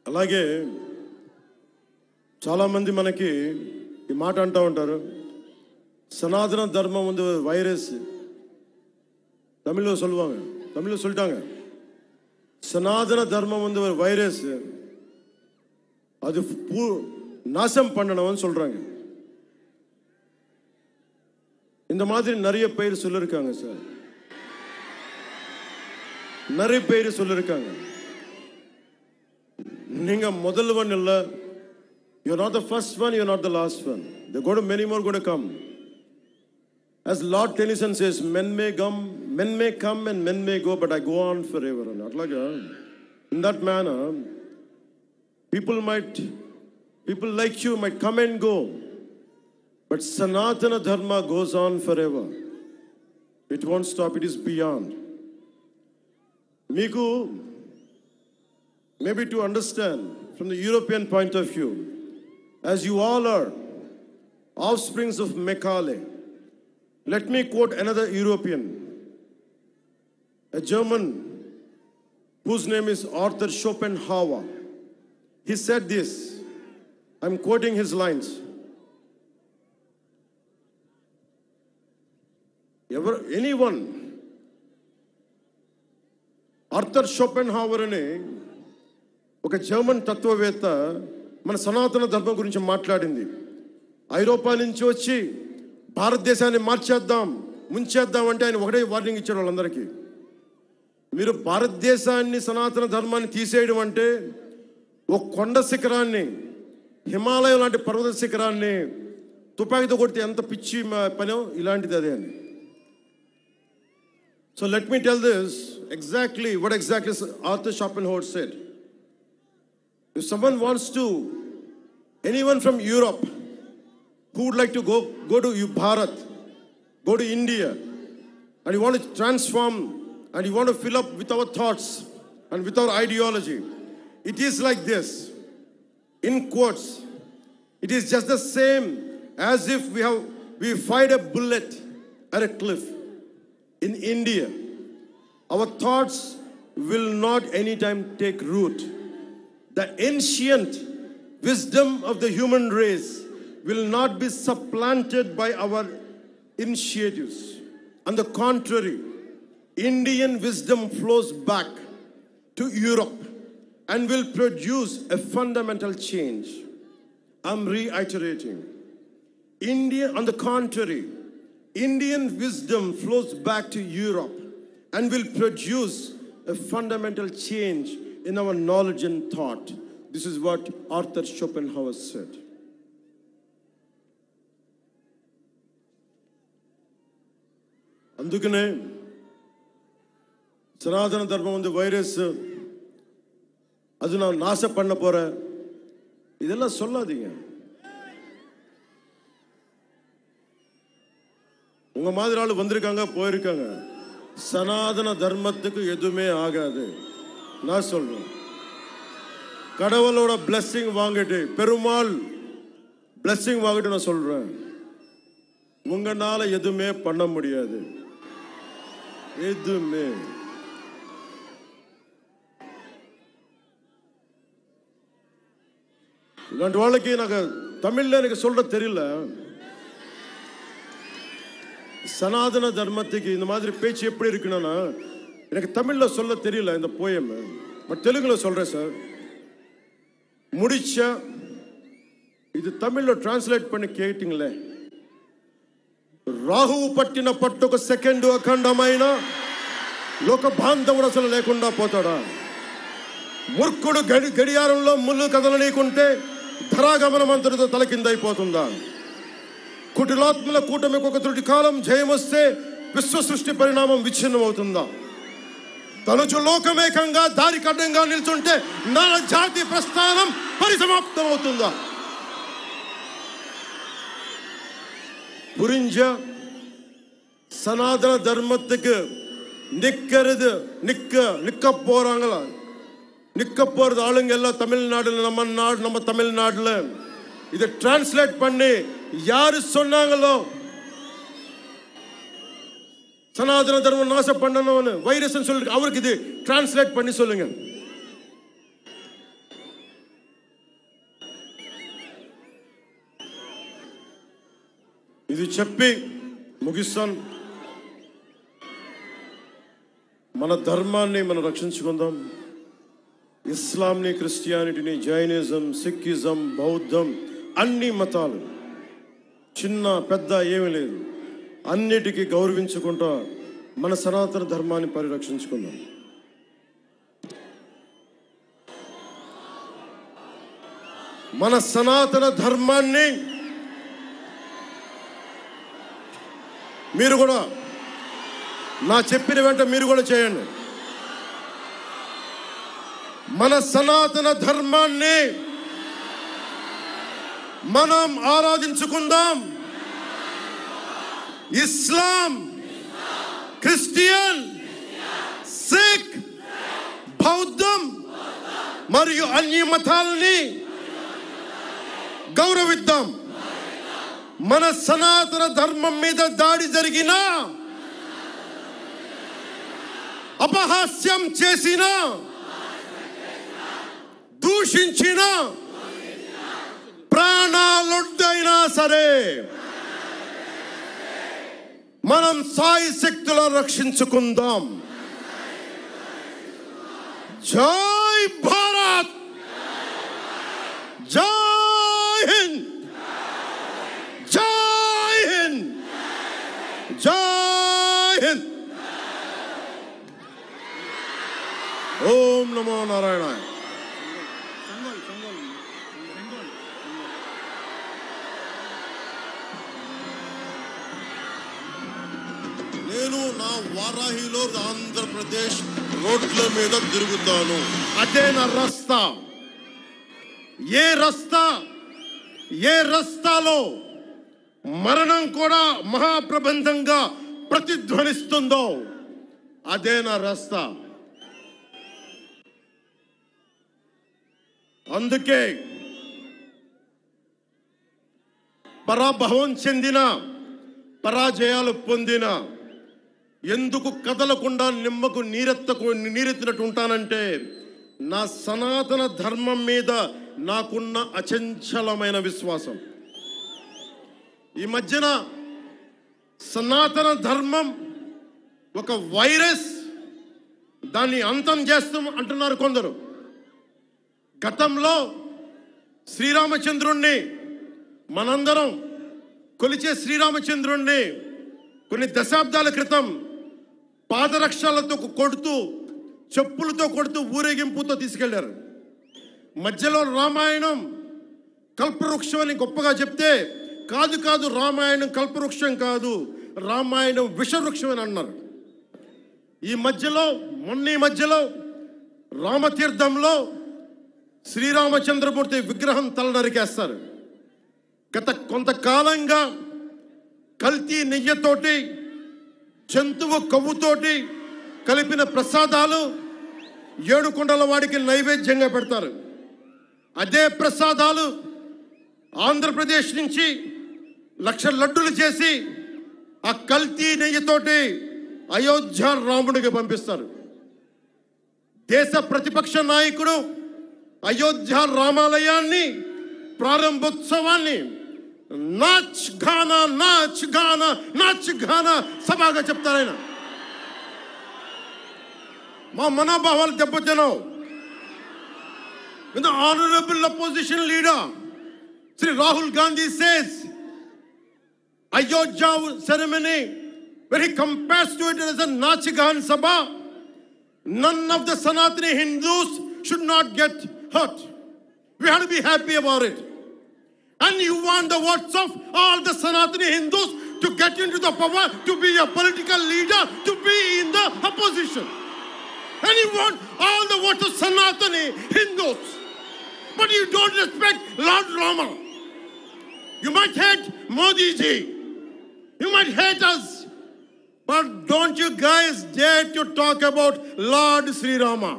అలాగే చాలామంది మనకి ఈ మాట అంటూ ఉంటారు, సనాతన ధర్మం வந்து வைரஸ். தமிழில் சொல்லுவாங்க, தமிழில் சொல்லிட்டாங்க, சனாதன தர்மம் வந்து ஒரு வைரஸ், அது நாசம் பண்ணணும்னு சொல்றாங்க. இந்த மாதிரி நிறைய பேர் சொல்லிருக்காங்க சார், நிறைய பேர் சொல்லிருக்காங்க. நீங்க முதல்வன் இல்ல, you're not the first one, you're not the last one. There are many more going to come. As Lord Tennyson says, men may come and men may go, but I go on forever. Not like in that manner, people like you might come and go, but Sanatana Dharma goes on forever. It won't stop, it is beyond. Miku, maybe to understand from the European point of view, as you all are offsprings of Macaulay, let me quote another European, a German whose name is Arthur Schopenhauer. He said this, I'm quoting his lines. Anyone, Arthur Schopenhauer అనే ఒక German తత్వవేత్త మన సనాతన ధర్మం గురించి మాట్లాడింది. ఐరోపా నుంచి వచ్చి భారతదేశాన్ని మార్చేద్దాం, ముంచేద్దాం అంటే ఆయన ఒకటే వార్నింగ్ ఇచ్చారు వాళ్ళందరికీ. మీరు భారతదేశాన్ని సనాతన ధర్మాన్ని తీసేయడం అంటే ఒక కొండ శిఖరాన్ని, హిమాలయం లాంటి పర్వత శిఖరాన్ని తుపాకీతో కొడితే ఎంత పిచ్చి పనో ఇలాంటిది అదే అని. So let me tell this exactly what exactly Arthur Schopenhauer said. If someone wants to, anyone from Europe who would like to go to Bharat, go to India, and you want to transform and you want to fill up with our thoughts and with our ideology, it is like this. In quotes, it is just the same as if we fired a bullet at a cliff. In India, our thoughts will not anytime take root. The ancient wisdom of the human race will not be supplanted by our initiatives. On the contrary, Indian wisdom flows back to Europe and will produce a fundamental change. I'm reiterating. On the contrary, Indian wisdom flows back to Europe and will produce a fundamental change in our knowledge and thought. This is what Arthur Schopenhauer said. అందుకనే సనాతన ధర్మం ఉంది virus, அது நான் நாச பண்ண போறேன், இதெல்லாம் சொல்லாதீங்க. உங்க மாதிரி ஆளு வந்திருக்காங்க, போயிருக்காங்க. சனாதன தர்மத்துக்கு எதுவுமே ஆகாது. நான் சொல்றேன், கடவுளோட பிளெஸிங் வாங்கிட்டு, பெருமாள் பிளெஸிங் வாங்கிட்டு நான் சொல்றேன், உங்களால எதுவுமே பண்ண முடியாது. எதுவுமே. இல்லாண்டி வாழ்க்கை எனக்கு தமிழ்ல எனக்கு சொல்ற தெரியல. சனாதன தர்மத்துக்கு இந்த மாதிரி பேச்சு எப்படி இருக்குன்னா எனக்கு தமிழ்ல சொல்ல தெரியல இந்த போயம், பட் தெலுங்குல சொல்றேன் சார். முடிச்ச இது தமிழ்ல ట్రాన్స్లేట్ பண்ணி கேட்டிங்களே. రాహువు పట్టిన పట్టొక సెకండ్ అఖండమైన లోక బాంధవుడు అసలు లేకుండా పోతాడా? మూర్ఖుడు గడియారంలో ముళ్ళు కదలనీకుంటే ధరాగమనం అంతటితో తలకిందైపోతుందా? కుటిలాత్మల కూటమికి ఒక త్రుటి కాలం జయం వస్తే విశ్వ సృష్టి పరిణామం విచ్ఛిన్నం అవుతుందా? తనుచు లోకమేకంగా దారి కడ్డంగా నిల్చుంటే నర జాతి ప్రస్థానం పరిసమాప్తం అవుతుందా? புரிஞ்ச சனாதன தர்மத்துக்கு நிக்க போறாங்களா? நிக்க போறது ஆளுங்க எல்லாம் தமிழ்நாடுல, நம்ம தமிழ்நாடுல. இதை டிரான்ஸ்லேட் பண்ணி யாரு சொன்னாங்களோ சனாதன தர்மம் நாசம் பண்ணணும்னு வைரஸ் சொல்லி அவருக்கு இது டிரான்ஸ்லேட் பண்ணி சொல்லுங்க. ఇది చెప్పి ముగిస్తాను. మన ధర్మాన్ని మనం రక్షించుకుందాం. ఇస్లాంని, క్రిస్టియానిటీని, జైనిజం, సిక్కిజం, బౌద్ధం, అన్ని మతాలు చిన్న పెద్ద ఏమీ లేదు, అన్నిటికీ గౌరవించుకుంటా మన సనాతన ధర్మాన్ని పరిరక్షించుకుందాం. మన సనాతన ధర్మాన్ని మీరు కూడా నా చెప్పిన వెంట మీరు కూడా చేయండి. మన సనాతన ధర్మాన్ని మనం ఆరాధించుకుందాం. ఇస్లాం, క్రిస్టియన్, సిక్, బౌద్ధం మరియు అన్ని మతాలని గౌరవిద్దాం. మన సనాతన ధర్మం మీద దాడి జరిగినా, అపహాస్యం చేసిన, దూషించిన, ప్రాణాలొడ్డైనా సరే మనం సాయి శక్తుల రక్షించుకుందాం. జై భారత్, జై హింద్, జై హింద్, జై హింద్. ఓం నమో నారాయణాయ. నేను నా వారాహిలో ఆంధ్రప్రదేశ్ రోడ్ల మీద తిరుగుతాను. అదే నా రస్తా. ఏ రస్తాలో మరణం కూడా మహాప్రబంధంగా ప్రతిధ్వనిస్తుందో అదే నా రస్తా. అందుకే పరాభవం చెందిన, పరాజయాలు పొందిన ఎందుకు కదలకుండా నిమ్మకు నీరెత్తినట్టు ఉంటానంటే నా సనాతన ధర్మం మీద నాకున్న అచంచలమైన విశ్వాసం. ఈ మధ్యన సనాతన ధర్మం ఒక వైరస్, దాన్ని అంతం చేస్తాం అంటున్నారు కొందరు. గతంలో శ్రీరామచంద్రుణ్ణి, మనందరం కొలిచే శ్రీరామచంద్రుణ్ణి కొన్ని దశాబ్దాల క్రితం పాదరక్షలతో కొడుతూ, చెప్పులతో కొడుతూ, ఊరేగింపుతో తీసుకెళ్లారు. మధ్యలో రామాయణం కల్పవృక్షం అని గొప్పగా చెప్తే, కాదు రామాయణం కల్పవృక్షం కాదు, రామాయణం విషవృక్షం అని అన్నారు. ఈ మధ్యలో రామతీర్థంలో శ్రీరామచంద్రమూర్తి విగ్రహం తల నరికేస్తారు. గత కొంతకాలంగా కల్తీ నెయ్యితోటి, జంతువు కొవ్వుతోటి కలిపిన ప్రసాదాలు ఏడుకొండల వాడికి నైవేద్యంగా పెడతారు. అదే ప్రసాదాలు ఆంధ్రప్రదేశ్ నుంచి 1,00,000 లడ్డులు చేసి ఆ కల్తీ నెయ్యితోటి అయోధ్య రాముడికి పంపిస్తారు. దేశ ప్రతిపక్ష నాయకుడు అయోధ్య రామాలయాన్ని ప్రారంభోత్సవాన్ని నాచ్ గానా సభగా చెప్తారు. ఆయన మా మనోభావాలు దెబ్బతినవు. The honorable opposition leader Sri Rahul Gandhi says Ayodhya ceremony, when he compares to it as a Nachigan Sabha, none of the Sanatani Hindus should not get hurt. We have to be happy about it. And you want the votes of all the Sanatani Hindus to get into the power, to be a political leader, to be in the opposition. And you want all the votes of Sanatani Hindus. But you don't respect Lord Rama. You might hate Modi ji. You might hate us. But don't you guys dare to talk about Lord Sri Rama.